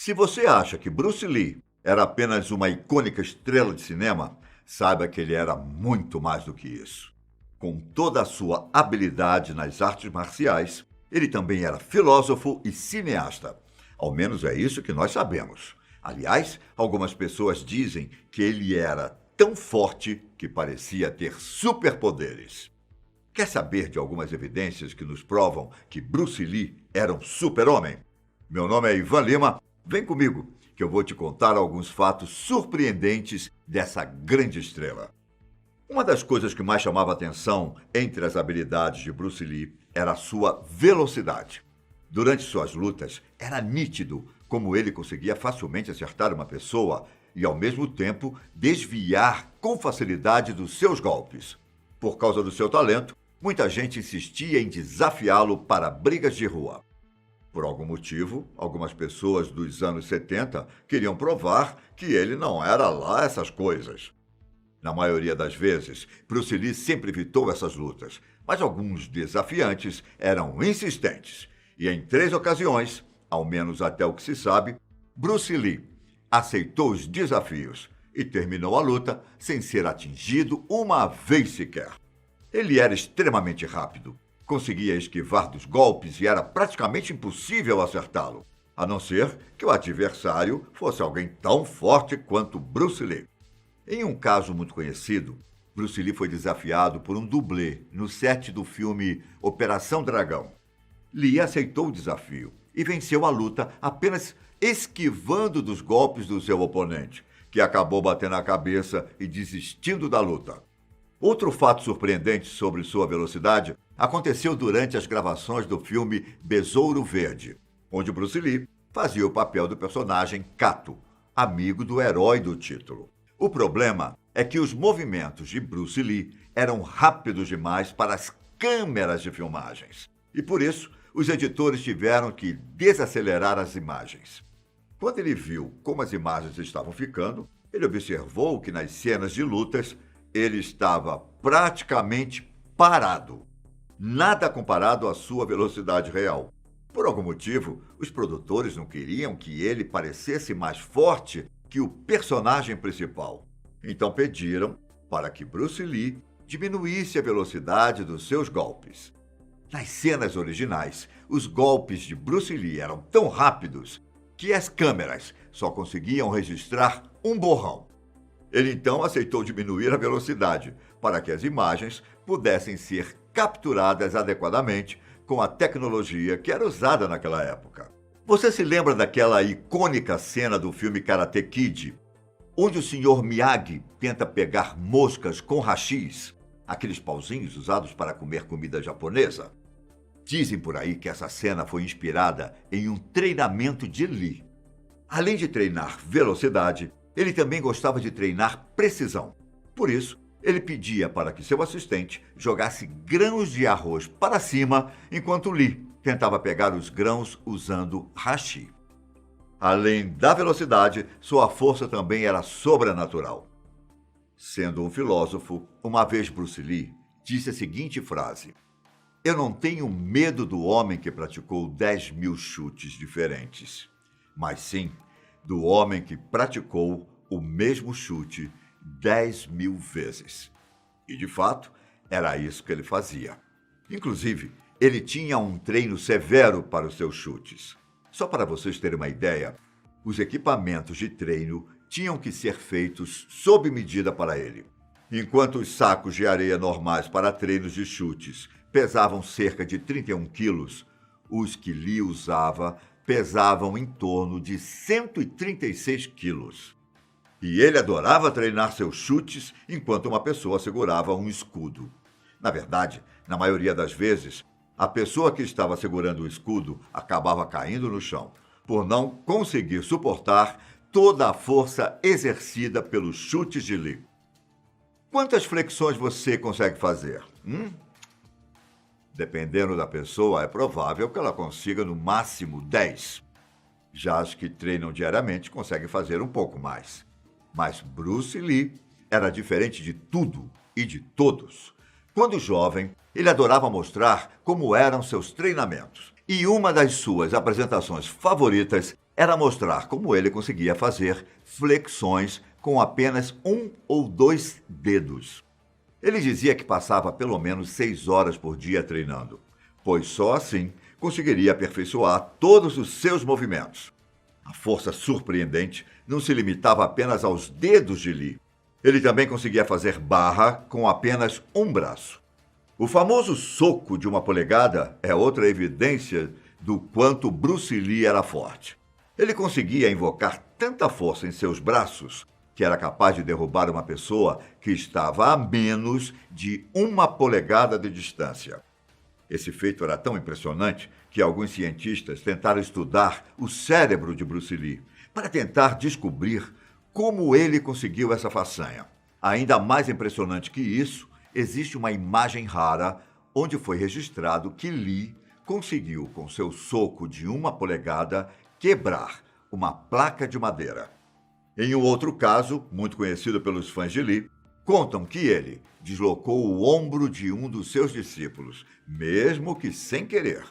Se você acha que Bruce Lee era apenas uma icônica estrela de cinema, saiba que ele era muito mais do que isso. Com toda a sua habilidade nas artes marciais, ele também era filósofo e cineasta. Ao menos é isso que nós sabemos. Aliás, algumas pessoas dizem que ele era tão forte que parecia ter superpoderes. Quer saber de algumas evidências que nos provam que Bruce Lee era um super-homem? Meu nome é Ivan Lima. Vem comigo, que eu vou te contar alguns fatos surpreendentes dessa grande estrela. Uma das coisas que mais chamava atenção entre as habilidades de Bruce Lee era a sua velocidade. Durante suas lutas, era nítido como ele conseguia facilmente acertar uma pessoa e, ao mesmo tempo, desviar com facilidade dos seus golpes. Por causa do seu talento, muita gente insistia em desafiá-lo para brigas de rua. Por algum motivo, algumas pessoas dos anos 70 queriam provar que ele não era lá essas coisas. Na maioria das vezes, Bruce Lee sempre evitou essas lutas, mas alguns desafiantes eram insistentes. E em 3 ocasiões, ao menos até o que se sabe, Bruce Lee aceitou os desafios e terminou a luta sem ser atingido uma vez sequer. Ele era extremamente rápido, conseguia esquivar dos golpes e era praticamente impossível acertá-lo, a não ser que o adversário fosse alguém tão forte quanto Bruce Lee. Em um caso muito conhecido, Bruce Lee foi desafiado por um dublê no set do filme Operação Dragão. Lee aceitou o desafio e venceu a luta apenas esquivando dos golpes do seu oponente, que acabou batendo a cabeça e desistindo da luta. Outro fato surpreendente sobre sua velocidade aconteceu durante as gravações do filme Besouro Verde, onde Bruce Lee fazia o papel do personagem Kato, amigo do herói do título. O problema é que os movimentos de Bruce Lee eram rápidos demais para as câmeras de filmagens, e por isso os editores tiveram que desacelerar as imagens. Quando ele viu como as imagens estavam ficando, ele observou que nas cenas de lutas ele estava praticamente parado. Nada comparado à sua velocidade real. Por algum motivo, os produtores não queriam que ele parecesse mais forte que o personagem principal. Então pediram para que Bruce Lee diminuísse a velocidade dos seus golpes. Nas cenas originais, os golpes de Bruce Lee eram tão rápidos que as câmeras só conseguiam registrar um borrão. Ele então aceitou diminuir a velocidade para que as imagens pudessem ser capturadas adequadamente com a tecnologia que era usada naquela época. Você se lembra daquela icônica cena do filme Karate Kid, onde o Sr. Miyagi tenta pegar moscas com hashis, aqueles pauzinhos usados para comer comida japonesa? Dizem por aí que essa cena foi inspirada em um treinamento de Lee. Além de treinar velocidade, ele também gostava de treinar precisão. Por isso, ele pedia para que seu assistente jogasse grãos de arroz para cima, enquanto Lee tentava pegar os grãos usando hashi. Além da velocidade, sua força também era sobrenatural. Sendo um filósofo, uma vez Bruce Lee disse a seguinte frase: "Eu não tenho medo do homem que praticou 10.000 chutes diferentes, mas sim do homem que praticou o mesmo chute 10.000 vezes." E, de fato, era isso que ele fazia. Inclusive, ele tinha um treino severo para os seus chutes. Só para vocês terem uma ideia, os equipamentos de treino tinham que ser feitos sob medida para ele. Enquanto os sacos de areia normais para treinos de chutes pesavam cerca de 31 quilos, os que Lee usava pesavam em torno de 136 quilos. E ele adorava treinar seus chutes enquanto uma pessoa segurava um escudo. Na verdade, na maioria das vezes, a pessoa que estava segurando o escudo acabava caindo no chão, por não conseguir suportar toda a força exercida pelos chutes de Lee. Quantas flexões você consegue fazer? Dependendo da pessoa, é provável que ela consiga no máximo 10. Já as que treinam diariamente conseguem fazer um pouco mais. Mas Bruce Lee era diferente de tudo e de todos. Quando jovem, ele adorava mostrar como eram seus treinamentos. E uma das suas apresentações favoritas era mostrar como ele conseguia fazer flexões com apenas 1 ou 2 dedos. Ele dizia que passava pelo menos 6 horas por dia treinando, pois só assim conseguiria aperfeiçoar todos os seus movimentos. A força surpreendente não se limitava apenas aos dedos de Lee. Ele também conseguia fazer barra com apenas um braço. O famoso soco de 1 polegada é outra evidência do quanto Bruce Lee era forte. Ele conseguia invocar tanta força em seus braços que era capaz de derrubar uma pessoa que estava a menos de 1 polegada de distância. Esse feito era tão impressionante que alguns cientistas tentaram estudar o cérebro de Bruce Lee para tentar descobrir como ele conseguiu essa façanha. Ainda mais impressionante que isso, existe uma imagem rara onde foi registrado que Lee conseguiu, com seu soco de 1 polegada, quebrar uma placa de madeira. Em um outro caso, muito conhecido pelos fãs de Lee, contam que ele deslocou o ombro de um dos seus discípulos, mesmo que sem querer.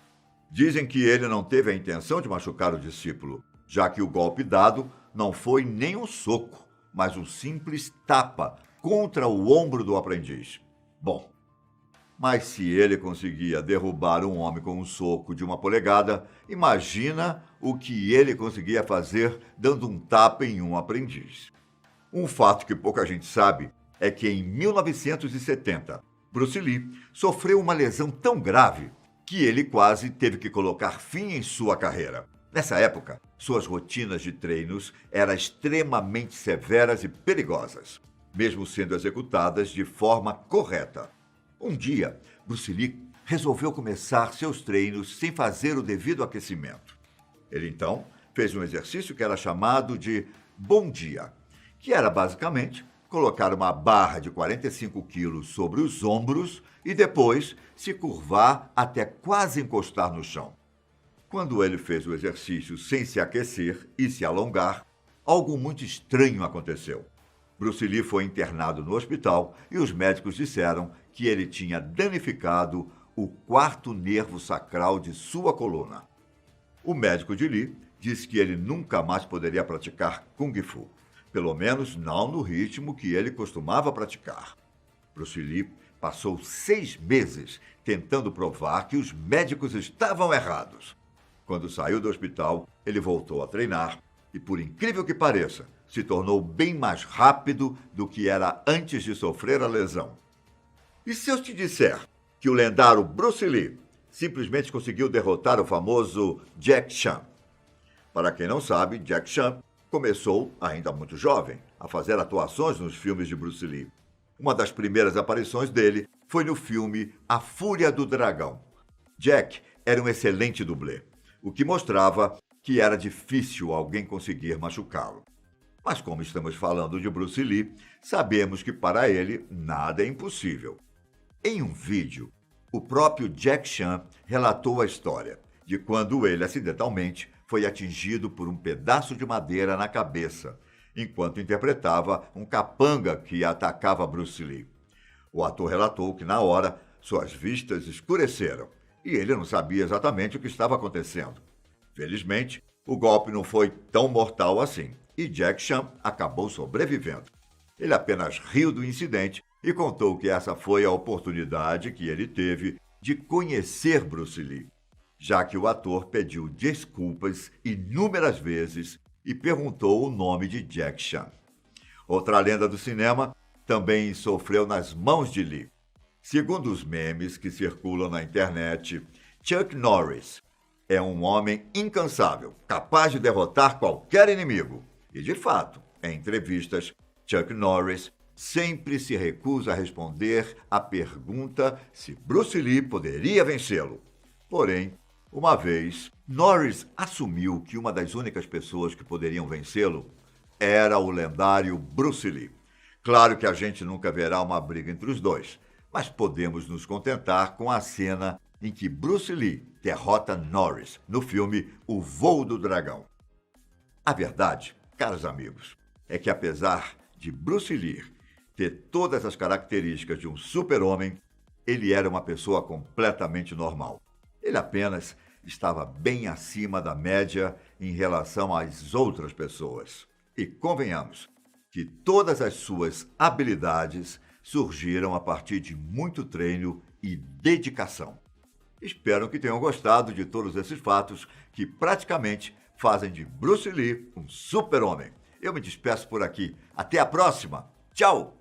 Dizem que ele não teve a intenção de machucar o discípulo, já que o golpe dado não foi nem um soco, mas um simples tapa contra o ombro do aprendiz. Bom, mas se ele conseguia derrubar um homem com um soco de 1 polegada, imagina o que ele conseguia fazer dando um tapa em um aprendiz. Um fato que pouca gente sabe é que em 1970, Bruce Lee sofreu uma lesão tão grave que ele quase teve que colocar fim em sua carreira. Nessa época, suas rotinas de treinos eram extremamente severas e perigosas, mesmo sendo executadas de forma correta. Um dia, Bruce Lee resolveu começar seus treinos sem fazer o devido aquecimento. Ele então fez um exercício que era chamado de Bom Dia, que era basicamente colocar uma barra de 45 quilos sobre os ombros e depois se curvar até quase encostar no chão. Quando ele fez o exercício sem se aquecer e se alongar, algo muito estranho aconteceu. Bruce Lee foi internado no hospital e os médicos disseram que ele tinha danificado o 4º nervo sacral de sua coluna. O médico de Lee disse que ele nunca mais poderia praticar Kung Fu, pelo menos não no ritmo que ele costumava praticar. Bruce Lee passou 6 meses tentando provar que os médicos estavam errados. Quando saiu do hospital, ele voltou a treinar e, por incrível que pareça, se tornou bem mais rápido do que era antes de sofrer a lesão. E se eu te disser que o lendário Bruce Lee simplesmente conseguiu derrotar o famoso Jack Chan? Para quem não sabe, Jack Chan começou, ainda muito jovem, a fazer atuações nos filmes de Bruce Lee. Uma das primeiras aparições dele foi no filme A Fúria do Dragão. Jack era um excelente dublê, o que mostrava que era difícil alguém conseguir machucá-lo. Mas como estamos falando de Bruce Lee, sabemos que para ele nada é impossível. Em um vídeo, o próprio Jack Chan relatou a história de quando ele acidentalmente foi atingido por um pedaço de madeira na cabeça, enquanto interpretava um capanga que atacava Bruce Lee. O ator relatou que, na hora, suas vistas escureceram e ele não sabia exatamente o que estava acontecendo. Felizmente, o golpe não foi tão mortal assim e Jack Chan acabou sobrevivendo. Ele apenas riu do incidente e contou que essa foi a oportunidade que ele teve de conhecer Bruce Lee, já que o ator pediu desculpas inúmeras vezes e perguntou o nome de Jack Chan. Outra lenda do cinema também sofreu nas mãos de Lee. Segundo os memes que circulam na internet, Chuck Norris é um homem incansável, capaz de derrotar qualquer inimigo. E, de fato, em entrevistas, Chuck Norris sempre se recusa a responder à pergunta se Bruce Lee poderia vencê-lo. Porém, uma vez, Norris assumiu que uma das únicas pessoas que poderiam vencê-lo era o lendário Bruce Lee. Claro que a gente nunca verá uma briga entre os dois, mas podemos nos contentar com a cena em que Bruce Lee derrota Norris no filme O Voo do Dragão. A verdade, caros amigos, é que apesar de Bruce Lee ter todas as características de um super-homem, ele era uma pessoa completamente normal. Ele apenas estava bem acima da média em relação às outras pessoas. E convenhamos que todas as suas habilidades surgiram a partir de muito treino e dedicação. Espero que tenham gostado de todos esses fatos que praticamente fazem de Bruce Lee um super-homem. Eu me despeço por aqui. Até a próxima. Tchau!